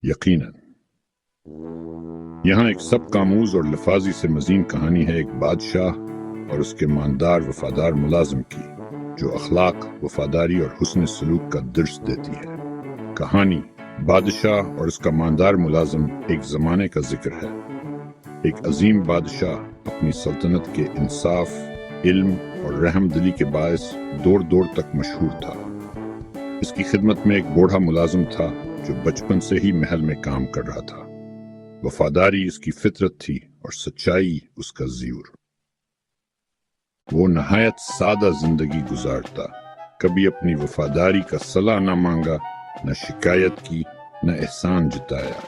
यकीनन। यहाँ एक सब कामूज और लफाजी से मज़ीन कहानी है एक बादशाह और उसके ईमानदार वफादार मुलाजिम की, जो अखलाक, वफादारी और हुस्न सलूक का दर्स देती है। कहानी बादशाह और उसका ईमानदार मुलाजिम एक ज़माने का जिक्र है। एक अजीम बादशाह अपनी सल्तनत के इंसाफ, इल्म और रहम दिली के बायस दौर दौर तक मशहूर था। इसकी खिदमत में एक बूढ़ा मुलाजिम था जो बचपन से ही महल में काम कर रहा था। वफादारी इसकी फितरत थी और सच्चाई उसका ज़ियूर। वो नहायत सादा जिंदगी गुजारता, कभी अपनी वफादारी का सलाह न मांगा, न शिकायत की, न एहसान जताया।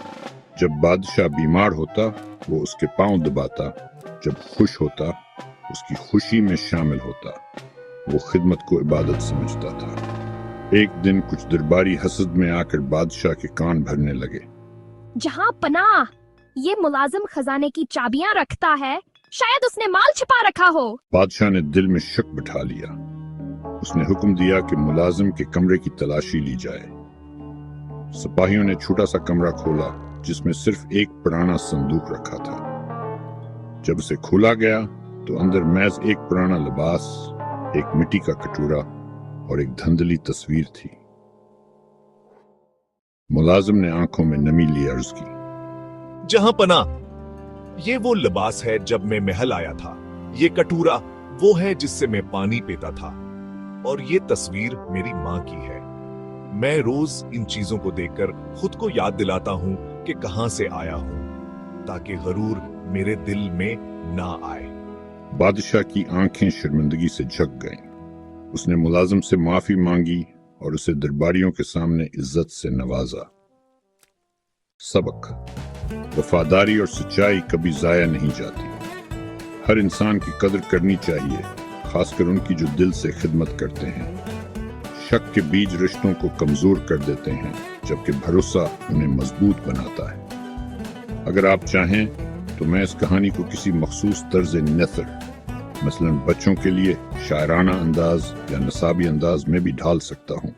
जब बादशाह बीमार होता वो उसके पांव दबाता, जब खुश होता उसकी खुशी में शामिल होता। वो खिदमत को इबादत समझता था। एक दिन कुछ दरबारी हसद में आकर बादशाह के कान भरने लगे। जहां पनाह, ये मुलाजिम खजाने की चाबियां रखता है, शायद उसने माल छिपा रखा हो। बादशाह ने दिल में शक बिठा लिया। उसने हुक्म दिया कि मुलाजिम के कमरे की तलाशी ली जाए। सिपाहियों ने छोटा सा कमरा खोला जिसमें सिर्फ एक पुराना संदूक रखा था। जब उसे खोला गया तो अंदर महज एक पुराना लिबास, एक मिट्टी का कटोरा और एक धुंधली तस्वीर थी। मुलाजिम ने आंखों में नमी ली अर्ज की, जहां पनाह, ये वो लिबास है जब मैं महल आया था। ये कटोरा वो है जिससे मैं पानी पीता था, और ये तस्वीर मेरी माँ की है। मैं रोज इन चीजों को देखकर खुद को याद दिलाता हूँ कि कहां से आया हूँ, ताकि गरूर मेरे दिल में ना आए। बादशाह की आंखें शर्मिंदगी से झक गईं। उसने मुलाजिम से माफी मांगी और उसे दरबारियों के सामने इज्जत से नवाजा। सबक: वफादारी और सच्चाई कभी जाया नहीं जाती। हर इंसान की कदर करनी चाहिए, खासकर उनकी जो दिल से खिदमत करते हैं। शक के बीज रिश्तों को कमजोर कर देते हैं, जबकि भरोसा उन्हें मजबूत बनाता है। अगर आप चाहें तो मैं इस कहानी को किसी मखसूस तर्ज नसर, मसलन बच्चों के लिए शायराना अंदाज या नसाबी अंदाज में भी ढाल सकता हूँ।